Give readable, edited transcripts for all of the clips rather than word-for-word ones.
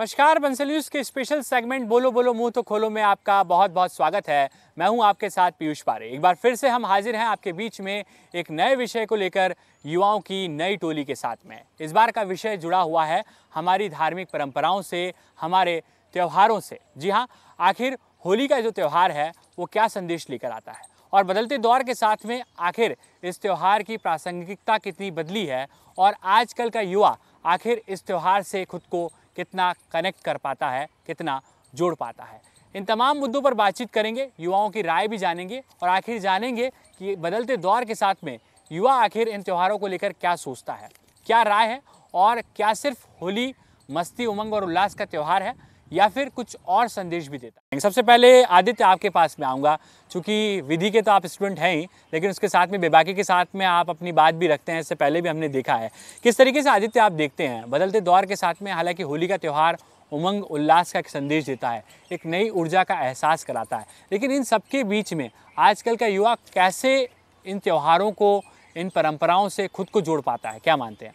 नमस्कार, बंसल न्यूज के special segment बोलो बोलो मुंह तो खोलो में आपका बहुत बहुत स्वागत है। मैं हूं आपके साथ पीयूष पारे। एक बार फिर से हम हाजिर हैं आपके बीच में एक नए विषय को लेकर, युवाओं की नई टोली के साथ में। इस बार का विषय जुड़ा हुआ है हमारी धार्मिक परंपराओं से, हमारे त्योहारों से। जी हाँ, आखिर होली का जो त्यौहार है वो क्या संदेश लेकर आता है और बदलते दौर के साथ में आखिर इस त्यौहार की प्रासंगिकता कितनी बदली है और आजकल का युवा आखिर इस त्यौहार से खुद को कितना कनेक्ट कर पाता है, कितना जोड़ पाता है। इन तमाम मुद्दों पर बातचीत करेंगे, युवाओं की राय भी जानेंगे और आखिर जानेंगे कि बदलते दौर के साथ में युवा आखिर इन त्योहारों को लेकर क्या सोचता है, क्या राय है और क्या सिर्फ होली मस्ती, उमंग और उल्लास का त्यौहार है या फिर कुछ और संदेश भी देता है। सबसे पहले आदित्य, आपके पास में आऊँगा। चूँकि विधि के तो आप स्टूडेंट हैं ही, लेकिन उसके साथ में बेबाकी के साथ में आप अपनी बात भी रखते हैं। इससे पहले भी हमने देखा है किस तरीके से आदित्य आप देखते हैं बदलते दौर के साथ में, हालांकि होली का त्यौहार उमंग उल्लास का एक संदेश देता है, एक नई ऊर्जा का एहसास कराता है, लेकिन इन सबके बीच में आजकल का युवा कैसे इन त्योहारों को, इन परंपराओं से खुद को जोड़ पाता है, क्या मानते हैं?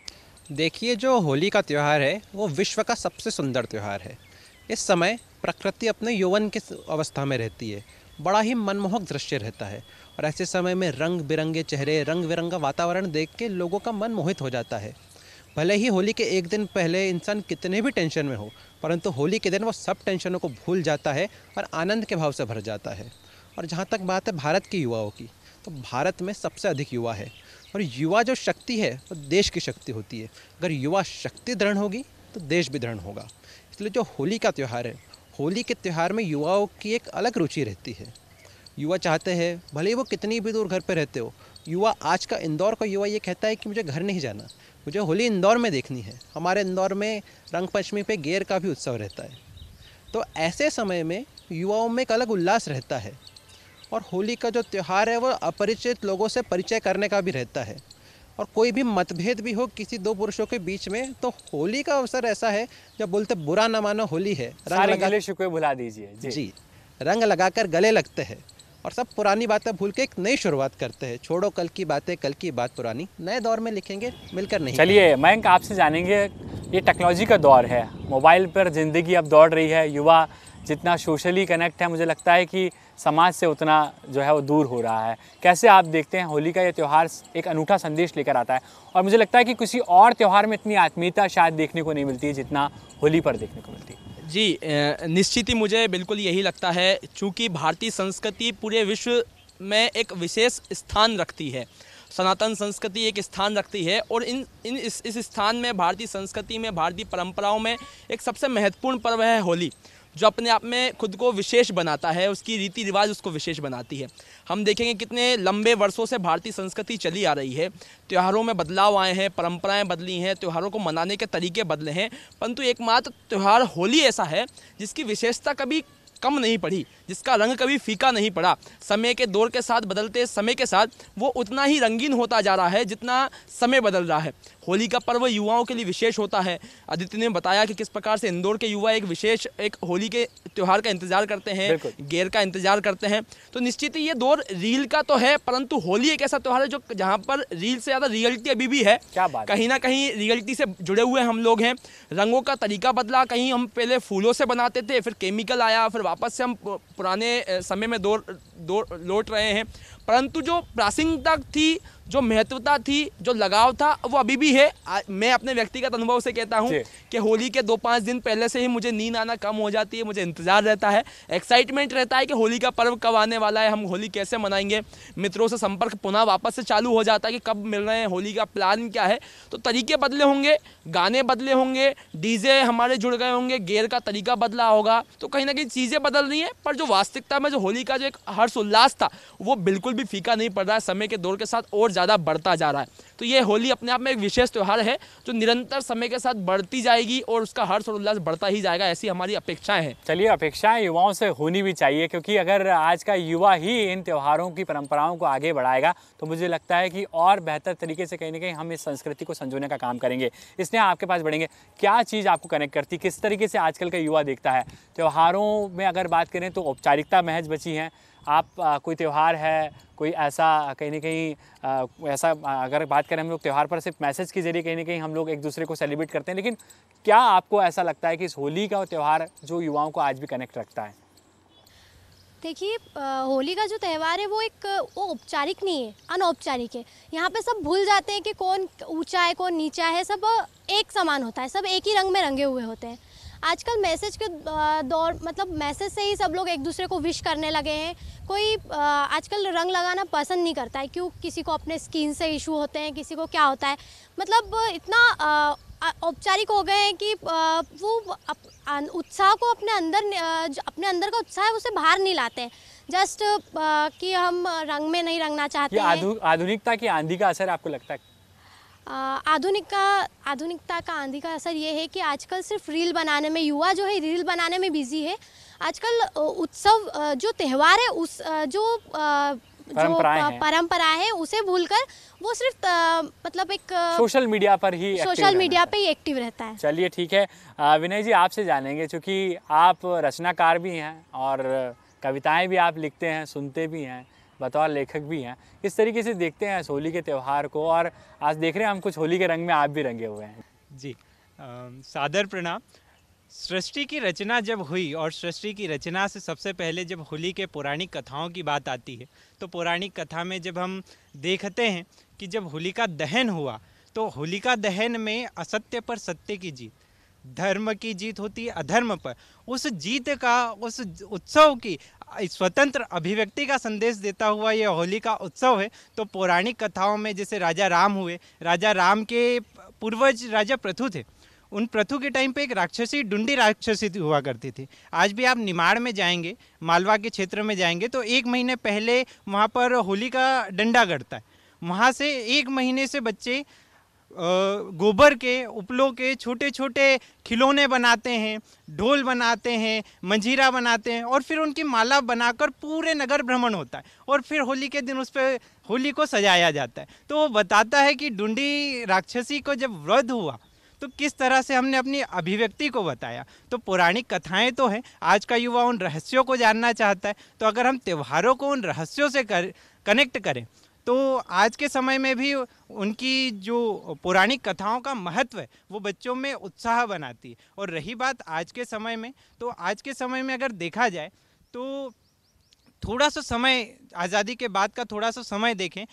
देखिए, जो होली का त्यौहार है वो विश्व का सबसे सुंदर त्यौहार है। इस समय प्रकृति अपने यौवन की अवस्था में रहती है, बड़ा ही मनमोहक दृश्य रहता है और ऐसे समय में रंग बिरंगे चेहरे, रंग बिरंगा वातावरण देख के लोगों का मन मोहित हो जाता है। भले ही होली के एक दिन पहले इंसान कितने भी टेंशन में हो, परंतु होली के दिन वो सब टेंशनों को भूल जाता है और आनंद के भाव से भर जाता है। और जहाँ तक बात है भारत के युवाओं की, तो भारत में सबसे अधिक युवा है और युवा जो शक्ति है वो देश की शक्ति होती है। अगर युवा शक्ति दृढ़ होगी तो देश भी दृढ़ होगा। इसलिए जो होली का त्यौहार है, होली के त्यौहार में युवाओं की एक अलग रुचि रहती है। युवा चाहते हैं, भले ही वो कितनी भी दूर घर पे रहते हो, युवा आज का इंदौर का युवा ये कहता है कि मुझे घर नहीं जाना, मुझे होली इंदौर में देखनी है। हमारे इंदौर में रंग पंचमी पे गेर का भी उत्सव रहता है। तो ऐसे समय में युवाओं में एक अलग उल्लास रहता है और होली का जो त्यौहार है वो अपरिचित लोगों से परिचय करने का भी रहता है। और कोई भी मतभेद भी हो किसी दो पुरुषों के बीच में, तो होली का अवसर ऐसा है जब बोलते बुरा न मानो होली है, रंग गले शिकवे भुला दीजिए। जी, रंग लगाकर गले लगते हैं और सब पुरानी बातें भूल के एक नई शुरुआत करते हैं। छोड़ो कल की बातें, कल की बात पुरानी, नए दौर में लिखेंगे, मिलकर नहीं। चलिए मयंक, आपसे जानेंगे, ये टेक्नोलॉजी का दौर है, मोबाइल पर ज़िंदगी अब दौड़ रही है। युवा जितना सोशली कनेक्ट है, मुझे लगता है कि समाज से उतना जो है वो दूर हो रहा है। कैसे आप देखते हैं होली का ये त्यौहार एक अनूठा संदेश लेकर आता है और मुझे लगता है कि किसी और त्यौहार में इतनी आत्मीयता शायद देखने को नहीं मिलती है जितना होली पर देखने को मिलती है। जी, निश्चित ही मुझे बिल्कुल यही लगता है। चूँकि भारतीय संस्कृति पूरे विश्व में एक विशेष स्थान रखती है, सनातन संस्कृति एक स्थान रखती है और इस स्थान में, भारतीय संस्कृति में, भारतीय परंपराओं में एक सबसे महत्वपूर्ण पर्व है होली, जो अपने आप में खुद को विशेष बनाता है, उसकी रीति रिवाज उसको विशेष बनाती है। हम देखेंगे कितने लंबे वर्षों से भारतीय संस्कृति चली आ रही है, त्योहारों में बदलाव आए हैं, परंपराएं बदली हैं, त्योहारों को मनाने के तरीके बदले हैं, परंतु एकमात्र त्यौहार होली ऐसा है जिसकी विशेषता कभी कम नहीं पड़ी, जिसका रंग कभी फीका नहीं पड़ा। समय के दौर के साथ, बदलते समय के साथ वो उतना ही रंगीन होता जा रहा है जितना समय बदल रहा है। होली का पर्व युवाओं के लिए विशेष होता है। आदित्य ने बताया कि किस प्रकार से इंदौर के युवा एक होली के त्यौहार का इंतजार करते हैं, गेर का इंतजार करते हैं। तो निश्चित ही ये दौर रील का तो है, परंतु होली एक ऐसा त्यौहार है जो जहाँ पर रील से ज़्यादा रियलिटी अभी भी है। क्या बात, कहीं ना कहीं रियलिटी से जुड़े हुए हम लोग हैं। रंगों का तरीका बदला, कहीं हम पहले फूलों से बनाते थे, फिर केमिकल आया, फिर वापस से हम पुराने समय में लौट रहे हैं। परंतु जो प्रासंगिकता थी, जो महत्वता थी, जो लगाव था, वो अभी भी है। मैं अपने व्यक्तिगत अनुभव से कहता हूँ कि होली के 2-5 दिन पहले से ही मुझे नींद आना कम हो जाती है। मुझे इंतज़ार रहता है, एक्साइटमेंट रहता है कि होली का पर्व कब आने वाला है, हम होली कैसे मनाएंगे। मित्रों से संपर्क पुनः वापस से चालू हो जाता है कि कब मिल रहे हैं, होली का प्लान क्या है। तो तरीके बदले होंगे, गाने बदले होंगे, डीजे हमारे जुड़ गए होंगे, गेर का तरीका बदला होगा। तो कहीं ना कहीं चीज़ें बदल रही हैं, पर जो वास्तविकता में जो होली का जो एक हर्ष उल्लास था वो बिल्कुल भी फीका नहीं पड़ रहा है, समय के दौर के साथ और ज़्यादा बढ़ता जा रहा है। तो ये होली अपने आप में एक विशेष त्यौहार है जो निरंतर समय के साथ बढ़ती जाएगी और उसका हर्ष और उल्लास बढ़ता ही जाएगा, ऐसी हमारी अपेक्षाएं हैं। चलिए, अपेक्षाएं युवाओं से होनी भी चाहिए, क्योंकि अगर आज का युवा ही इन त्योहारों की परंपराओं को आगे बढ़ाएगा तो मुझे लगता है कि और बेहतर तरीके से कहीं ना कहीं हम इस संस्कृति को संजोने का काम करेंगे। इसलिए आपके पास बढ़ेंगे, क्या चीज़ आपको कनेक्ट करती, किस तरीके से आजकल का युवा देखता है त्योहारों में? अगर बात करें तो औपचारिकता महज बची हैं, आप कोई त्यौहार है, कोई ऐसा कहीं न कहीं ऐसा अगर बात करें हम लोग त्यौहार पर सिर्फ मैसेज के ज़रिए कहीं न कहीं हम लोग एक दूसरे को सेलिब्रेट करते हैं, लेकिन क्या आपको ऐसा लगता है कि इस होली का त्यौहार जो युवाओं को आज भी कनेक्ट रखता है? देखिए, होली का जो त्यौहार है वो औपचारिक नहीं है, अनौपचारिक है। यहाँ पे सब भूल जाते हैं कि कौन ऊंचा है कौन नीचा है, सब एक समान होता है, सब एक ही रंग में रंगे हुए होते हैं। आजकल मैसेज के दौर, मतलब मैसेज से ही सब लोग एक दूसरे को विश करने लगे हैं। कोई आजकल रंग लगाना पसंद नहीं करता है, क्यों? किसी को अपने स्किन से इशू होते हैं, किसी को क्या होता है, मतलब इतना औपचारिक हो गए हैं कि वो उत्साह को अपने अंदर का उत्साह है उसे बाहर नहीं लाते हैं। जस्ट कि हम रंग में नहीं रंगना चाहते हैं। आधुनिकता की आंधी का असर आपको लगता है? आधुनिकता का आंधी का असर ये है कि आजकल सिर्फ रील बनाने में, युवा जो है रील बनाने में बिजी है। आजकल उत्सव जो त्यौहार है उस जो परंपरा है उसे भूलकर वो सिर्फ मतलब एक सोशल मीडिया पर ही एक्टिव रहता है। चलिए ठीक है, विनय जी आपसे जानेंगे, क्योंकि आप रचनाकार भी हैं और कविताएं भी आप लिखते हैं, सुनते भी हैं, बतौर लेखक भी हैं। किस तरीके से देखते हैं इस होली के त्यौहार को? और आज देख रहे हैं हम कुछ होली के रंग में आप भी रंगे हुए हैं। जी, सादर प्रणाम। सृष्टि की रचना जब हुई, और सृष्टि की रचना से सबसे पहले जब होली के पौराणिक कथाओं की बात आती है, तो पौराणिक कथा में जब हम देखते हैं कि जब होलिका दहन हुआ, तो होलिका दहन में असत्य पर सत्य की जीत, धर्म की जीत होती है अधर्म पर। उस जीत का, उस उत्सव की स्वतंत्र अभिव्यक्ति का संदेश देता हुआ यह होली का उत्सव है। तो पौराणिक कथाओं में जैसे राजा राम हुए, राजा राम के पूर्वज राजा पृथु थे। उन पृथु के टाइम पे एक राक्षसी, डुंडी राक्षसी हुआ करती थी। आज भी आप निमाड़ में जाएंगे, मालवा के क्षेत्र में जाएंगे, तो 1 महीने पहले वहाँ पर होली का डंडा गड़ता है। वहाँ से 1 महीने से बच्चे गोबर के, उपलों के छोटे छोटे खिलौने बनाते हैं, ढोल बनाते हैं, मंजीरा बनाते हैं, और फिर उनकी माला बनाकर पूरे नगर भ्रमण होता है, और फिर होली के दिन उस पर होली को सजाया जाता है। तो वो बताता है कि डुंडी राक्षसी को जब वध हुआ तो किस तरह से हमने अपनी अभिव्यक्ति को बताया। तो पौराणिक कथाएं तो हैं, आज का युवा उन रहस्यों को जानना चाहता है। तो अगर हम त्योहारों को उन रहस्यों से कनेक्ट करें, तो आज के समय में भी उनकी जो पौराणिक कथाओं का महत्व है वो बच्चों में उत्साह बनाती है। और रही बात आज के समय में, तो आज के समय में अगर देखा जाए तो थोड़ा सा समय, आज़ादी के बाद का थोड़ा सा समय देखें,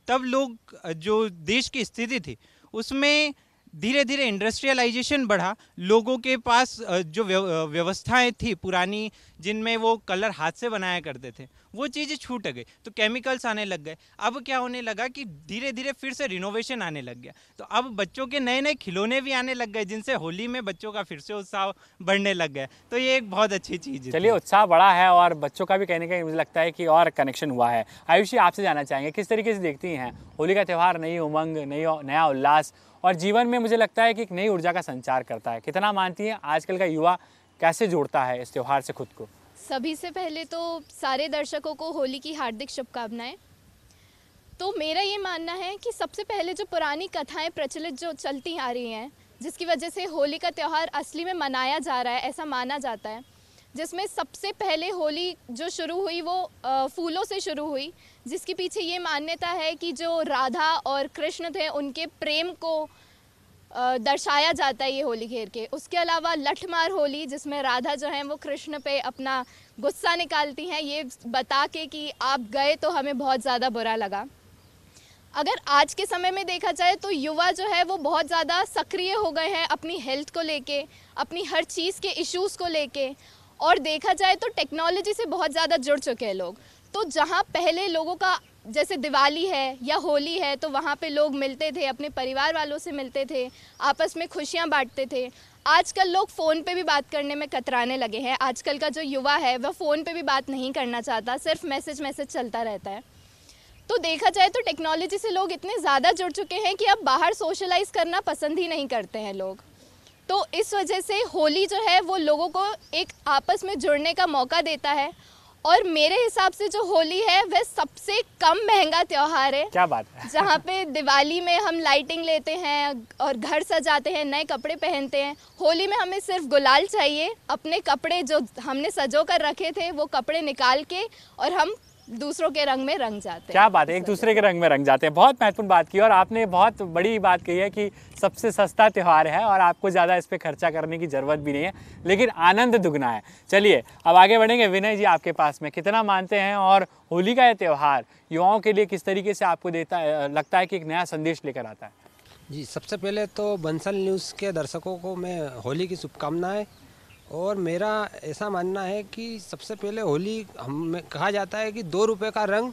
तब लोग, जो देश की स्थिति थी उसमें धीरे धीरे इंडस्ट्रियलाइजेशन बढ़ा। लोगों के पास जो व्यवस्थाएं थी पुरानी, जिनमें वो कलर हाथ से बनाया करते थे, वो चीज़ें छूट गई, तो केमिकल्स आने लग गए। अब क्या होने लगा कि धीरे धीरे फिर से रिनोवेशन आने लग गया। तो अब बच्चों के नए नए खिलौने भी आने लग गए, जिनसे होली में बच्चों का फिर से उत्साह बढ़ने लग गया। तो ये एक बहुत अच्छी चीज़ है। चलिए, उत्साह बढ़ा है और बच्चों का भी कहने का मुझे लगता है कि और कनेक्शन हुआ है। आयुषी, आपसे जानना चाहेंगे, किस तरीके से देखती हैं होली का त्यौहार? नई उमंग, नया उल्लास, और जीवन में मुझे लगता है कि एक नई ऊर्जा का संचार करता है। कितना मानती हैं आजकल का युवा कैसे जोड़ता है इस त्यौहार से खुद को? सभी से पहले तो सारे दर्शकों को होली की हार्दिक शुभकामनाएं। तो मेरा ये मानना है कि सबसे पहले जो पुरानी कथाएं प्रचलित जो चलती आ रही हैं, जिसकी वजह से होली का त्यौहार असली में मनाया जा रहा है, ऐसा माना जाता है, जिसमें सबसे पहले होली जो शुरू हुई वो फूलों से शुरू हुई, जिसके पीछे ये मान्यता है कि जो राधा और कृष्ण थे उनके प्रेम को दर्शाया जाता है ये होली खेल के। उसके अलावा लठमार होली, जिसमें राधा जो है वो कृष्ण पे अपना गुस्सा निकालती हैं, ये बता के कि आप गए तो हमें बहुत ज़्यादा बुरा लगा। अगर आज के समय में देखा जाए तो युवा जो है वो बहुत ज़्यादा सक्रिय हो गए हैं अपनी हेल्थ को लेके, अपनी हर चीज़ के इश्यूज़ को लेके, और देखा जाए तो टेक्नोलॉजी से बहुत ज़्यादा जुड़ चुके हैं लोग। तो जहाँ पहले लोगों का, जैसे दिवाली है या होली है, तो वहाँ पे लोग मिलते थे, अपने परिवार वालों से मिलते थे, आपस में खुशियाँ बांटते थे। आजकल लोग फ़ोन पे भी बात करने में कतराने लगे हैं। आजकल का जो युवा है वह फ़ोन पे भी बात नहीं करना चाहता, सिर्फ मैसेज चलता रहता है। तो देखा जाए तो टेक्नोलॉजी से लोग इतने ज़्यादा जुड़ चुके हैं कि अब बाहर सोशलाइज़ करना पसंद ही नहीं करते हैं लोग। तो इस वजह से होली जो है वो लोगों को एक आपस में जुड़ने का मौका देता है, और मेरे हिसाब से जो होली है वह सबसे कम महंगा त्योहार है। क्या बात है। जहाँ पे दिवाली में हम लाइटिंग लेते हैं और घर सजाते हैं, नए कपड़े पहनते हैं, होली में हमें सिर्फ गुलाल चाहिए। अपने कपड़े जो हमने सजो कर रखे थे वो कपड़े निकाल के और हम दूसरों के रंग में रंग जाते हैं। क्या बात है, एक दूसरे के रंग में रंग जाते हैं। बहुत महत्वपूर्ण बात की और आपने बहुत बड़ी बात कही है कि सबसे सस्ता त्यौहार है और आपको ज़्यादा इस पे खर्चा करने की ज़रूरत भी नहीं है, लेकिन आनंद दुगना है। चलिए अब आगे बढ़ेंगे। विनय जी, आपके पास में कितना मानते हैं और होली का यह त्यौहार युवाओं के लिए किस तरीके से आपको लगता है कि एक नया संदेश लेकर आता है? जी, सबसे पहले तो बंसल न्यूज़ के दर्शकों को मैं होली की शुभकामनाएं। और मेरा ऐसा मानना है कि सबसे पहले होली हम कहा जाता है कि 2 रुपये का रंग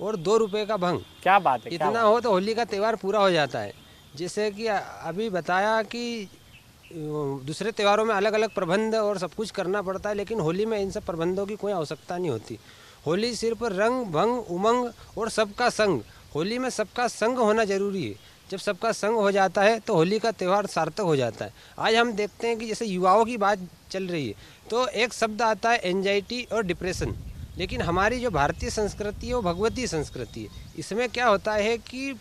और 2 रुपये का भंग। क्या बात है। इतना हो तो होली का त्यौहार पूरा हो जाता है। जैसे कि अभी बताया कि दूसरे त्योहारों में अलग अलग प्रबंध और सब कुछ करना पड़ता है, लेकिन होली में इन सब प्रबंधों की कोई आवश्यकता नहीं होती। होली सिर्फ रंग भंग उमंग और सबका संग। होली में सबका संग होना जरूरी है। जब सबका संग हो जाता है तो होली का त्यौहार सार्थक हो जाता है। आज हम देखते हैं कि जैसे युवाओं की बात चल रही है तो एक शब्द आता है एंजाइटी और डिप्रेशन, लेकिन हमारी जो भारतीय संस्कृति है वो भगवतीय संस्कृति है। इसमें क्या होता है कि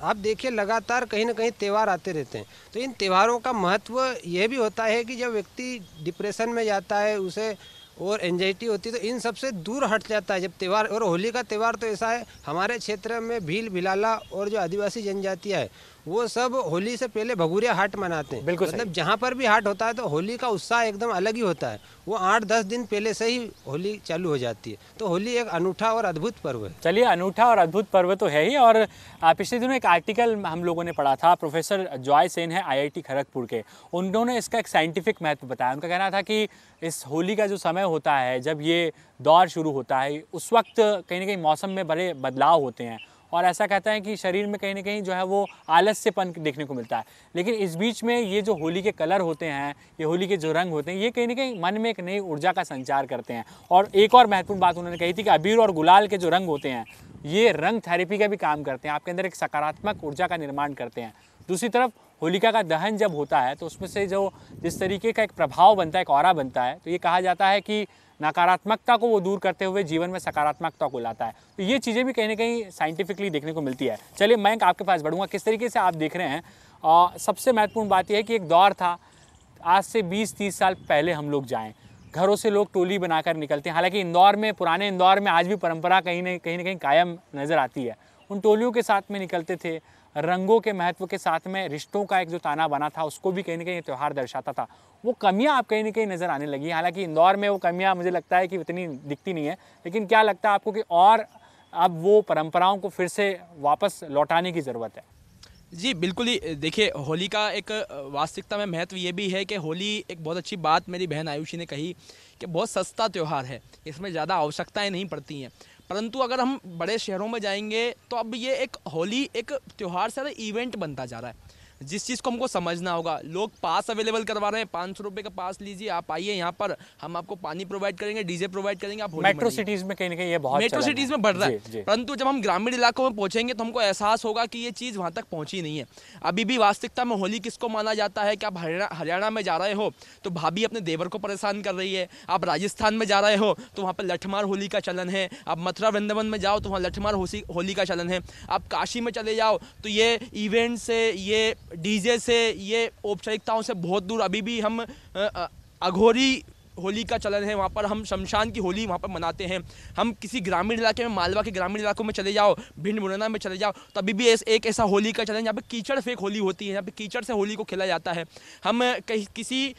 आप देखिए लगातार कहीं ना कहीं त्यौहार आते रहते हैं, तो इन त्योहारों का महत्व यह भी होता है कि जब व्यक्ति डिप्रेशन में जाता है उसे और एंजाइटी होती है तो इन सब से दूर हट जाता है जब त्यौहार। और होली का त्यौहार तो ऐसा है, हमारे क्षेत्र में भील भिलाला और जो आदिवासी जनजातियाँ है वो सब होली से पहले भगोरिया हाट मनाते हैं। मतलब जहाँ पर भी हाट होता है तो होली का उत्साह एकदम अलग ही होता है। वो 8-10 दिन पहले से ही होली चालू हो जाती है। तो होली एक अनूठा और अद्भुत पर्व है। चलिए, अनूठा और अद्भुत पर्व तो है ही। और पिछले दिनों एक आर्टिकल हम लोगों ने पढ़ा था, प्रोफेसर जॉय सेन है IIT खड़गपुर के, उन्होंने इसका एक साइंटिफिक महत्व बताया। उनका कहना था कि इस होली का जो समय होता है, जब ये दौर शुरू होता है, उस वक्त कहीं ना कहीं मौसम में बड़े बदलाव होते हैं और ऐसा कहता है कि शरीर में कहीं ना कहीं जो है वो आलस्यपन देखने को मिलता है। लेकिन इस बीच में ये जो होली के कलर होते हैं, ये होली के जो रंग होते हैं, ये कहीं ना कहीं मन में एक नई ऊर्जा का संचार करते हैं। और एक और महत्वपूर्ण बात उन्होंने कही थी कि अबीर और गुलाल के जो रंग होते हैं ये रंग थेरेपी का भी काम करते हैं, आपके अंदर एक सकारात्मक ऊर्जा का निर्माण करते हैं। दूसरी तरफ होलिका का दहन जब होता है तो उसमें से जो जिस तरीके का एक प्रभाव बनता है, एक ऑरा बनता है, तो ये कहा जाता है कि नकारात्मकता को वो दूर करते हुए जीवन में सकारात्मकता को लाता है। तो ये चीज़ें भी कहीं ना कहीं साइंटिफिकली देखने को मिलती है। चलिए मयंक, आपके पास बढ़ूंगा, किस तरीके से आप देख रहे हैं? सबसे महत्वपूर्ण बात यह है कि एक दौर था, आज से 20-30 साल पहले हम लोग जाएँ, घरों से लोग टोली बनाकर निकलते हैं। हालांकि इंदौर में, पुराने इंदौर में आज भी परंपरा कहीं ना कहीं कायम नज़र आती है। उन टोलियों के साथ में निकलते थे, रंगों के महत्व के साथ में रिश्तों का एक जो ताना बना था उसको भी कहीं ना कहीं त्यौहार दर्शाता था। वो कमियां आप कहीं ना कहीं नज़र आने लगी। हालांकि इंदौर में वो कमियां मुझे लगता है कि उतनी दिखती नहीं है, लेकिन क्या लगता है आपको कि और अब वो परंपराओं को फिर से वापस लौटाने की ज़रूरत है? जी बिल्कुल ही। देखिए, होली का एक वास्तविकता में महत्व ये भी है कि होली एक बहुत अच्छी बात मेरी बहन आयुषी ने कही कि बहुत सस्ता त्यौहार है, इसमें ज़्यादा आवश्यकताएं नहीं पड़ती हैं। परंतु अगर हम बड़े शहरों में जाएंगे तो अब ये एक होली एक त्यौहार से ज़्यादा इवेंट बनता जा रहा है, जिस चीज़ को हमको समझना होगा। लोग पास अवेलेबल करवा रहे हैं, 500 रुपये का पास लीजिए, आप आइए यहाँ पर, हम आपको पानी प्रोवाइड करेंगे, डीजे प्रोवाइड करेंगे, आप मेट्रो सिटीज़ में कहीं ना कहीं ये बहुत मेट्रो सिटीज़ में बढ़ रहा है। परंतु जब हम ग्रामीण इलाकों में पहुँचेंगे तो हमको एहसास होगा कि ये चीज़ वहाँ तक पहुँची नहीं है। अभी भी वास्तविकता में होली किसको माना जाता है कि आप हरियाणा में जा रहे हो तो भाभी अपने देवर को परेशान कर रही है, आप राजस्थान में जा रहे हो तो वहाँ पर लठमार होली का चलन है, आप मथुरा वृंदावन में जाओ तो वहाँ लठमार होली का चलन है, आप काशी में चले जाओ तो ये इवेंट से, ये डीजे से, ये औपचारिकताओं से बहुत दूर अभी भी हम अघोरी होली का चलन है। वहाँ पर हम शमशान की होली वहाँ पर मनाते हैं। हम किसी ग्रामीण इलाके में, मालवा के ग्रामीण इलाकों में चले जाओ, भिंड मुरैना में चले जाओ तो अभी भी एक ऐसा होली का चलन यहाँ पे कीचड़ फेंक होली होती है, यहाँ पे कीचड़ से होली को खेला जाता है। हम किसी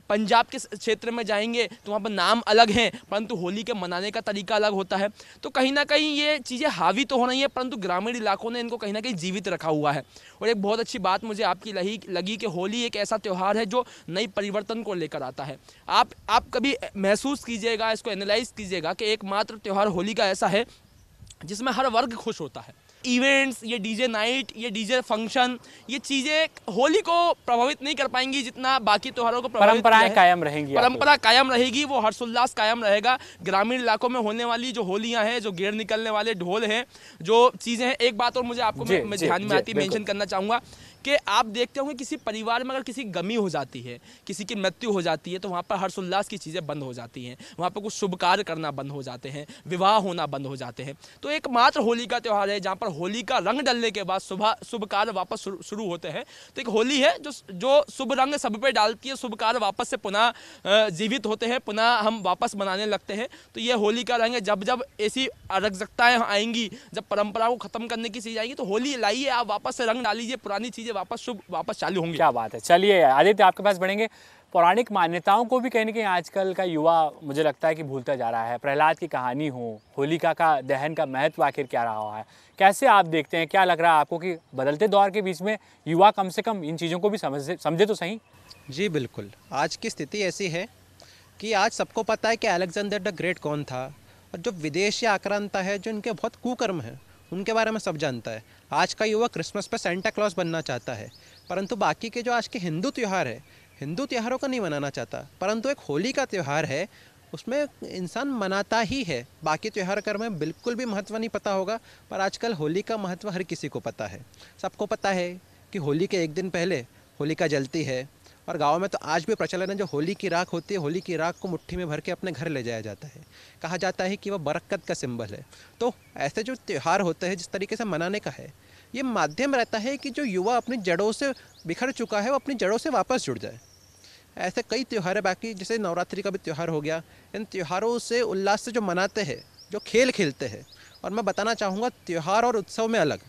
पंजाब के क्षेत्र में जाएंगे तो वहाँ पर नाम अलग हैं परंतु होली के मनाने का तरीका अलग होता है। तो कहीं ना कहीं ये चीज़ें हावी तो हो रही हैं परंतु ग्रामीण इलाकों ने इनको कहीं ना कहीं जीवित रखा हुआ है। और एक बहुत अच्छी बात मुझे आपकी लगी कि होली एक ऐसा त्यौहार है जो नई परिवर्तन को लेकर आता है। आप कभी महसूस कीजिएगा, इसको एनालाइज कीजिएगा कि एकमात्र त्यौहार होली का ऐसा है जिसमें हर वर्ग खुश होता है। इवेंट्स, ये डीजे नाइट, ये डीजे फंक्शन, ये चीज़ें होली को प्रभावित नहीं कर पाएंगी जितना बाकी त्योहारों को प्रभावित। परंपराएं कायम रहेंगी, परंपरा कायम रहेगी, वो हर्षोल्लास कायम रहेगा। ग्रामीण इलाकों में होने वाली जो होलियां हैं, जो गेर निकलने वाले ढोल हैं, जो चीज़ें हैं, एक बात और मुझे आपको मैं ध्यान में आती मेंशन करना चाहूँगा कि आप देखते होंगे किसी परिवार में अगर किसी गमी हो जाती है, किसी की मृत्यु हो जाती है, तो वहाँ पर हर्षोल्लास की चीज़ें बंद हो जाती हैं, वहाँ पर कुछ शुभ कार्य करना बंद हो जाते हैं, विवाह होना बंद हो जाते हैं। तो एकमात्र होली का त्यौहार है जहाँ पर होली का रंग डलने के बाद शुभ कार्य वापस शुरू होते हैं। तो एक होली है जो शुभ रंग सब पे डालती है, शुभ कार्य वापस से पुनः जीवित होते हैं, पुनः हम वापस मनाने लगते हैं। तो ये होली का रंग है। जब जब ऐसी अराजकताएं आएंगी, जब परंपरा को खत्म करने की चीज़ आएगी, तो होली लाइए, आप वापस से रंग डालीजिए, पुरानी चीज़ें वापस चालू होंगी। क्या बात है। चलिए आदित्य, आपके पास बढ़ेंगे। पौराणिक मान्यताओं को भी कहीं ना कहीं आजकल का युवा मुझे लगता है कि भूलता जा रहा है। प्रहलाद की कहानी हो, होलिका का दहन का महत्व आखिर क्या रहा है, कैसे आप देखते हैं, क्या लग रहा है आपको कि बदलते दौर के बीच में युवा कम से कम इन चीज़ों को भी समझे तो सही? जी बिल्कुल, आज की स्थिति ऐसी है कि आज सबको पता है कि अलेक्जेंडर द ग्रेट कौन था, और जो विदेशी आक्रांता है, जो इनके बहुत कुकर्म हैं, उनके बारे में सब जानता है। आज का युवा क्रिसमस पे सेंटा क्लॉज बनना चाहता है, परंतु बाकी के जो आज के हिंदू त्यौहार है, हिंदू त्योहारों को नहीं मनाना चाहता। परंतु एक होली का त्यौहार है, उसमें इंसान मनाता ही है। बाकी त्यौहार कर में बिल्कुल भी महत्व नहीं पता होगा, पर आजकल होली का महत्व हर किसी को पता है। सबको पता है कि होली के एक दिन पहले होलिका जलती है, और गाँव में तो आज भी प्रचलन है, जो होली की राख होती है, होली की राख को मुट्ठी में भर के अपने घर ले जाया जाता है। कहा जाता है कि वह बरकत का सिंबल है। तो ऐसे जो त्यौहार होते हैं, जिस तरीके से मनाने का है, ये माध्यम रहता है कि जो युवा अपनी जड़ों से बिखर चुका है, वो अपनी जड़ों से वापस जुड़ जाए। ऐसे कई त्यौहार है बाकी, जैसे नवरात्रि का भी त्यौहार हो गया। इन त्योहारों से उल्लास से जो मनाते हैं, जो खेल खेलते हैं, और मैं बताना चाहूँगा त्यौहार और उत्सव में अलग।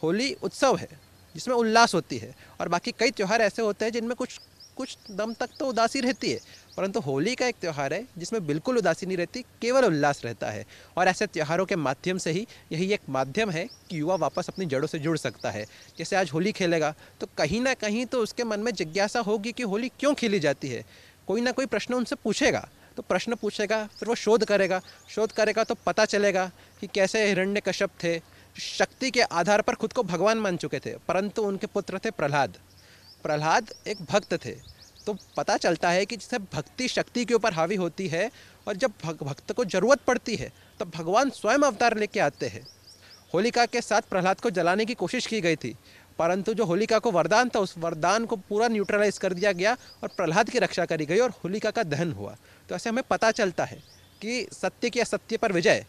होली उत्सव है जिसमें उल्लास होती है, और बाकी कई त्यौहार ऐसे होते हैं जिनमें कुछ दम तक तो उदासी रहती है, परंतु होली का एक त्यौहार है जिसमें बिल्कुल उदासी नहीं रहती, केवल उल्लास रहता है। और ऐसे त्योहारों के माध्यम से ही यही एक माध्यम है कि युवा वापस अपनी जड़ों से जुड़ सकता है। जैसे आज होली खेलेगा तो कहीं ना कहीं तो उसके मन में जिज्ञासा होगी कि होली क्यों खेली जाती है। कोई ना कोई प्रश्न उनसे पूछेगा, तो प्रश्न पूछेगा, फिर वो शोध करेगा तो पता चलेगा कि कैसे हिरण्यकश्यप थे, शक्ति के आधार पर खुद को भगवान मान चुके थे, परंतु उनके पुत्र थे प्रहलाद एक भक्त थे। तो पता चलता है कि जैसे भक्ति शक्ति के ऊपर हावी होती है, और जब भक्त को जरूरत पड़ती है तब भगवान स्वयं अवतार लेके आते हैं। होलिका के साथ प्रहलाद को जलाने की कोशिश की गई थी, परंतु जो होलिका को वरदान था, उस वरदान को पूरा न्यूट्रलाइज कर दिया गया और प्रहलाद की रक्षा करी गई और होलिका का दहन हुआ। तो ऐसे हमें पता चलता है कि सत्य की असत्य पर विजय,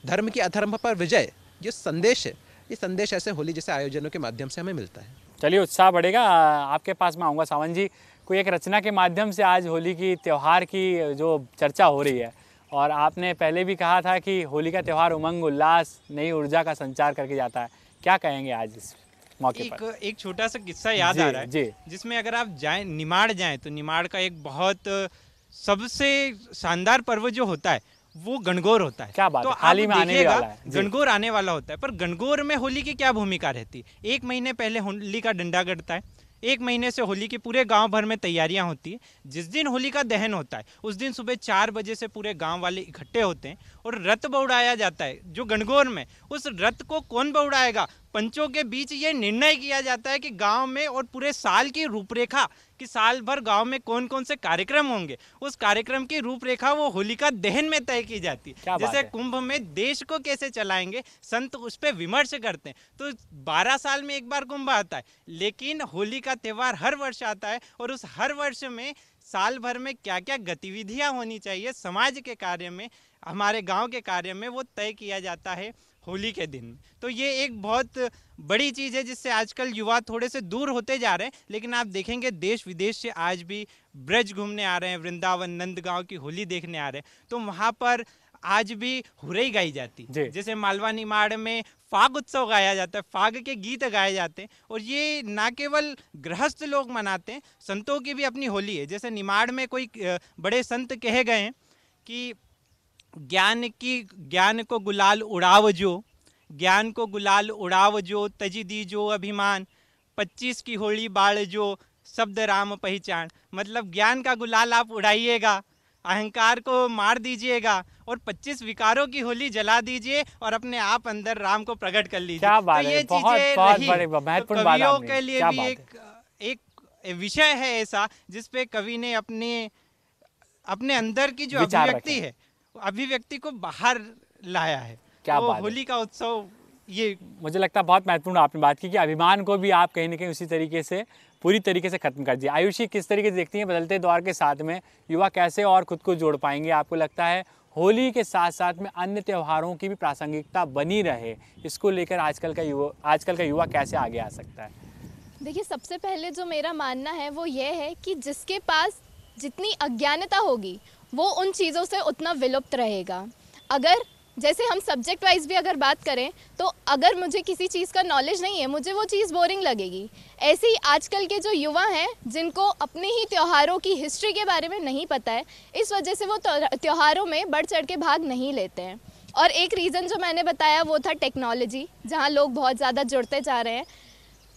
धर्म की अधर्म पर विजय, ये संदेश है। ये संदेश ऐसे होली जैसे आयोजनों के माध्यम से हमें मिलता है। चलिए, उत्साह बढ़ेगा। आपके पास मैं आऊँगा सावन जी। कोई एक रचना के माध्यम से आज होली की त्यौहार की जो चर्चा हो रही है, और आपने पहले भी कहा था कि होली का त्यौहार उमंग, उल्लास, नई ऊर्जा का संचार करके जाता है, क्या कहेंगे आज इस मौके पर? एक छोटा सा किस्सा याद आ रहा है, जिसमें अगर आप जाएं, निमाड़ जाएं, तो निमाड़ का एक बहुत सबसे शानदार पर्व जो होता है वो गणगौर होता है। क्या बात तो है, हाल ही में आने वाला है। गणगौर आने वाला होता है, पर गणगौर में होली की क्या भूमिका रहती है? 1 महीने पहले होली का डंडा गड़ता है, 1 महीने से होली के पूरे गांव भर में तैयारियां होती है। जिस दिन होली का दहन होता है उस दिन सुबह 4 बजे से पूरे गांव वाले इकट्ठे होते हैं और रथ बौड़ाया जाता है जो गणगौर में। उस रथ को कौन बौड़ाएगा, पंचों के बीच ये निर्णय किया जाता है कि गांव में और पूरे साल की रूपरेखा, कि साल भर गांव में कौन कौन से कार्यक्रम होंगे, उस कार्यक्रम की रूपरेखा वो होलिका दहन में तय की जाती है। जैसे कुंभ में देश को कैसे चलाएंगे, संत उस पर विमर्श करते हैं। तो 12 साल में एक बार कुंभ आता है, लेकिन होली का त्यौहार हर वर्ष आता है, और उस हर वर्ष में साल भर में क्या क्या गतिविधियां होनी चाहिए समाज के कार्य में, हमारे गांव के कार्य में, वो तय किया जाता है होली के दिन। तो ये एक बहुत बड़ी चीज़ है जिससे आजकल युवा थोड़े से दूर होते जा रहे हैं। लेकिन आप देखेंगे देश विदेश से आज भी ब्रज घूमने आ रहे हैं, वृंदावन नंदगांव की होली देखने आ रहे हैं, तो वहाँ पर आज भी हुरई गाई जाती है। जैसे मालवा निमाड़ में फाग उत्सव गाया जाता है, फाग के गीत गाए जाते हैं, और ये ना केवल गृहस्थ लोग मनाते हैं, संतों की भी अपनी होली है। जैसे निमाड़ में कोई बड़े संत कहे गए हैं कि ज्ञान को गुलाल उड़ाव जो, ज्ञान को गुलाल उड़ाव जो, तजी दी जो अभिमान, 25 की होली बाढ़ जो, शब्द राम पहचान। मतलब ज्ञान का गुलाल आप उड़ाइएगा, अहंकार को मार दीजिएगा, और 25 विकारों की होली जला दीजिए, और अपने आप अंदर राम को प्रकट कर लीजिए। क्या बात तो है, ये बहुत बड़े महत्वपूर्ण बात कवियों के लिए भी एक विषय है ऐसा जिसपे कवि ने अपने अंदर की जो अभिव्यक्ति को बाहर लाया है। क्या तो बात होली का उत्सव ये मुझे लगता है बहुत महत्वपूर्ण आपने बात की कि अभिमान को भी आप कहीं ना कहीं उसी तरीके से पूरी तरीके से खत्म कर दिया। आयुषी, किस तरीके से देखती हैं बदलते दौर के साथ में युवा कैसे और खुद को जोड़ पाएंगे? आपको लगता है होली के साथ साथ में अन्य त्योहारों की भी प्रासंगिकता बनी रहे, इसको लेकर आजकल का युवा कैसे आगे आ सकता है? देखिए, सबसे पहले जो मेरा मानना है वो ये है कि जिसके पास जितनी अज्ञानता होगी वो उन चीज़ों से उतना विलुप्त रहेगा। अगर जैसे हम सब्जेक्ट वाइज भी अगर बात करें तो अगर मुझे किसी चीज़ का नॉलेज नहीं है, मुझे वो चीज़ बोरिंग लगेगी। ऐसे ही आजकल के जो युवा हैं जिनको अपने ही त्योहारों की हिस्ट्री के बारे में नहीं पता है, इस वजह से वो त्योहारों में बढ़ चढ़ के भाग नहीं लेते हैं। और एक रीज़न जो मैंने बताया वो था टेक्नोलॉजी, जहाँ लोग बहुत ज़्यादा जुड़ते जा रहे हैं।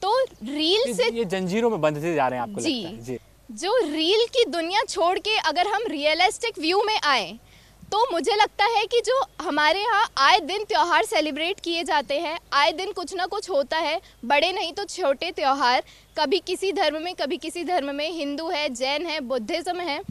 तो रील से ये जंजीरों में बंधते जा रहे हैं, आपको लगता है? जी, जो रील की दुनिया छोड़ के अगर हम रियलिस्टिक व्यू में आए तो मुझे लगता है कि जो हमारे यहाँ आए दिन त्यौहार सेलिब्रेट किए जाते हैं, आए दिन कुछ ना कुछ होता है, बड़े नहीं तो छोटे त्यौहार, कभी किसी धर्म में कभी किसी धर्म में, हिंदू है, जैन है, बुद्धिज़्म है,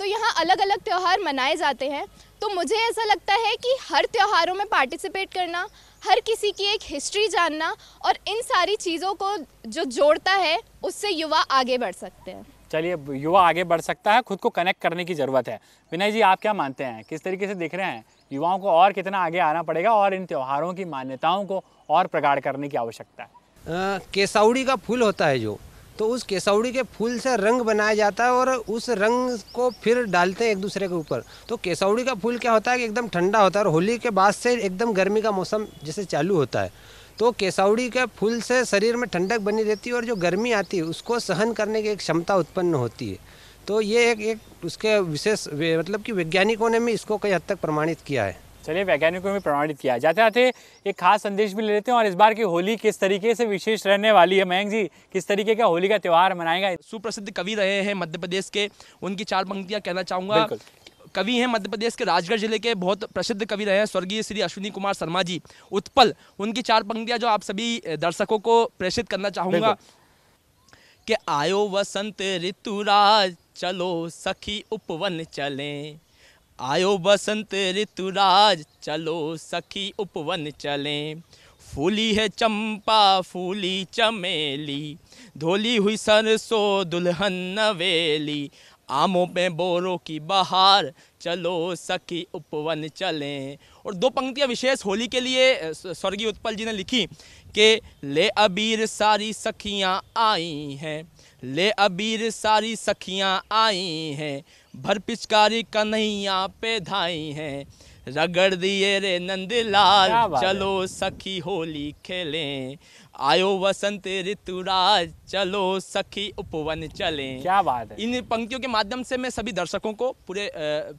तो यहाँ अलग अलग त्यौहार मनाए जाते हैं। तो मुझे ऐसा लगता है कि हर त्योहारों में पार्टिसिपेट करना, हर किसी की एक हिस्ट्री जानना और इन सारी चीज़ों को जो जोड़ता है उससे युवा आगे बढ़ सकते हैं। चलिए, युवा आगे बढ़ सकता है, खुद को कनेक्ट करने की ज़रूरत है। विनय जी, आप क्या मानते हैं, किस तरीके से देख रहे हैं युवाओं को और कितना आगे आना पड़ेगा और इन त्योहारों की मान्यताओं को और प्रगाढ़ करने की आवश्यकता है? केसौड़ी का फूल होता है जो, तो उस केसौड़ी के फूल से रंग बनाया जाता है और उस रंग को फिर डालते हैं एक दूसरे के ऊपर। तो केसौड़ी का फूल क्या होता है कि एकदम ठंडा होता है और होली के बाद से एकदम गर्मी का मौसम जैसे चालू होता है, तो केसौड़ी के फूल से शरीर में ठंडक बनी रहती है और जो गर्मी आती है उसको सहन करने की एक क्षमता उत्पन्न होती है। तो ये एक उसके विशेष मतलब कि वैज्ञानिकों ने भी इसको कई हद तक प्रमाणित किया है। चलिए, वैज्ञानिकों ने प्रमाणित किया है। जाते जाते एक खास संदेश भी ले लेते हैं और इस बार की होली किस तरीके से विशेष रहने वाली है। मयंक जी, किस तरीके का होली का त्यौहार मनाएगा? सुप्रसिद्ध कवि रहे हैं मध्य प्रदेश के, उनकी 4 पंक्तियाँ कहना चाहूँगा। कवि हैं मध्य प्रदेश के राजगढ़ जिले के, बहुत प्रसिद्ध कवि रहे हैं स्वर्गीय श्री अश्विनी कुमार शर्मा जी, उत्पल। उनकी 4 पंक्तियाँ जो आप सभी दर्शकों को प्रेषित करना चाहूँगा कि आयो वसंत ऋतुराज चलो सखी उपवन चलें, आयो बसंत ऋतुराज चलो सखी उपवन चलें, फूली है चंपा फूली चमेली, धोली हुई सरसों दुल्हन नवेली, आमों पे बोरों की बहार चलो सखी उपवन चलें। और 2 पंक्तियाँ विशेष होली के लिए स्वर्गीय उत्पल जी ने लिखी कि ले अबीर सारी सखियाँ आई हैं, ले अबीर सारी सखियाँ आई हैं, भर पिचकारी कन्हैया पे धाई हैं, रगड़ दिए रे नंदलाल चलो सखी होली खेलें, आयो वसंत ऋतुराज चलो सखी उपवन चलें। क्या बात है। इन पंक्तियों के माध्यम से मैं सभी दर्शकों को, पूरे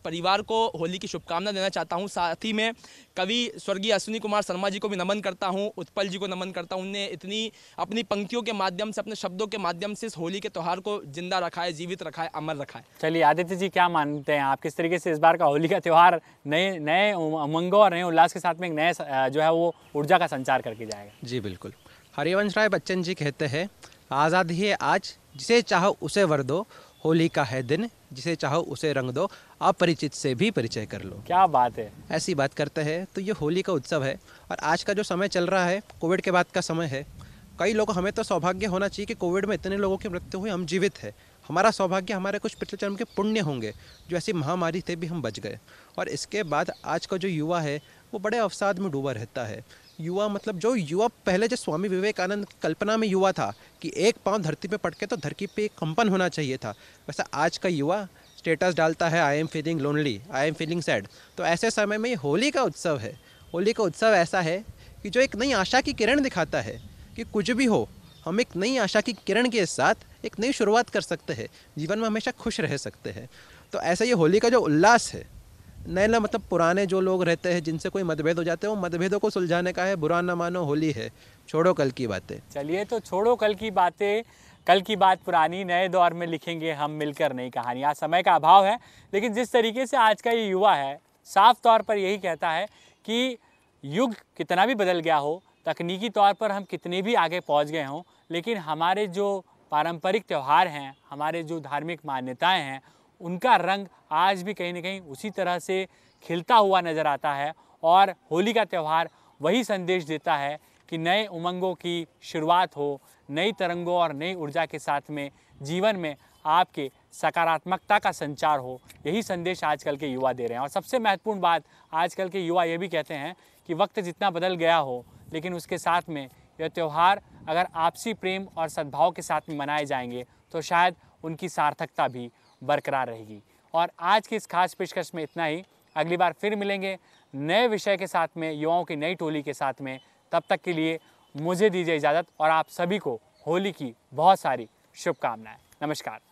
परिवार को होली की शुभकामना देना चाहता हूं। साथ ही में कवि स्वर्गीय अश्विनी कुमार शर्मा जी को भी नमन करता हूं, उत्पल जी को नमन करता हूं। उनने इतनी अपनी पंक्तियों के माध्यम से, अपने शब्दों के माध्यम से इस होली के त्यौहार को जिंदा रखा है, जीवित रखा है, अमर रखा है। चलिए आदित्य जी, क्या मानते हैं आप, किस तरीके से इस बार का होली का त्यौहार नए उमंगों और नए उल्लास के साथ में एक नए जो है वो ऊर्जा का संचार करके जाएगा? जी बिल्कुल। हरिवंश राय बच्चन जी कहते हैं, आज़ादी है आज जिसे चाहो उसे वर दो, होली का है दिन जिसे चाहो उसे रंग दो, अपरिचित से भी परिचय कर लो। क्या बात है। ऐसी बात करते हैं। तो ये होली का उत्सव है और आज का जो समय चल रहा है कोविड के बाद का समय है। कई लोग, हमें तो सौभाग्य होना चाहिए कि कोविड में इतने लोगों की मृत्यु हुई, हम जीवित है। हमारा सौभाग्य, हमारे कुछ पिछले जन्म के पुण्य होंगे जो ऐसी महामारी से भी हम बच गए। और इसके बाद आज का जो युवा है वो बड़े अवसाद में डूबा रहता है। युवा मतलब जो युवा पहले जो स्वामी विवेकानंद की कल्पना में युवा था कि एक पांव धरती पे पटके तो धरती पे एक कंपन होना चाहिए था, वैसा आज का युवा स्टेटस डालता है, I am feeling lonely, I am feeling sad. तो ऐसे समय में होली का उत्सव है। होली का उत्सव ऐसा है कि जो एक नई आशा की किरण दिखाता है कि कुछ भी हो, हम एक नई आशा की किरण के साथ एक नई शुरुआत कर सकते हैं, जीवन में हमेशा खुश रह सकते हैं। तो ऐसा ये होली का जो उल्लास है, नए ना मतलब पुराने जो लोग रहते हैं जिनसे कोई मतभेद हो जाते हैं, वो मतभेदों को सुलझाने का है। बुरा ना मानो, होली है, छोड़ो कल की बातें। चलिए, तो छोड़ो कल की बातें, कल की बात पुरानी, नए दौर में लिखेंगे हम मिलकर नई कहानी। आज समय का अभाव है, लेकिन जिस तरीके से आज का ये युवा है, साफ तौर पर यही कहता है कि युग कितना भी बदल गया हो, तकनीकी तौर पर हम कितने भी आगे पहुंच गए हों, लेकिन हमारे जो पारंपरिक त्यौहार हैं, हमारे जो धार्मिक मान्यताएं हैं, उनका रंग आज भी कहीं ना कहीं उसी तरह से खिलता हुआ नज़र आता है। और होली का त्यौहार वही संदेश देता है कि नए उमंगों की शुरुआत हो, नई तरंगों और नई ऊर्जा के साथ में जीवन में आपके सकारात्मकता का संचार हो। यही संदेश आजकल के युवा दे रहे हैं। और सबसे महत्वपूर्ण बात, आजकल के युवा ये भी कहते हैं कि वक्त जितना बदल गया हो, लेकिन उसके साथ में यह त्यौहार अगर आपसी प्रेम और सद्भाव के साथ में मनाए जाएंगे तो शायद उनकी सार्थकता भी बरकरार रहेगी। और आज की इस खास पेशकश में इतना ही। अगली बार फिर मिलेंगे नए विषय के साथ में, युवाओं की नई टोली के साथ में। तब तक के लिए मुझे दीजिए इजाज़त और आप सभी को होली की बहुत सारी शुभकामनाएं। नमस्कार।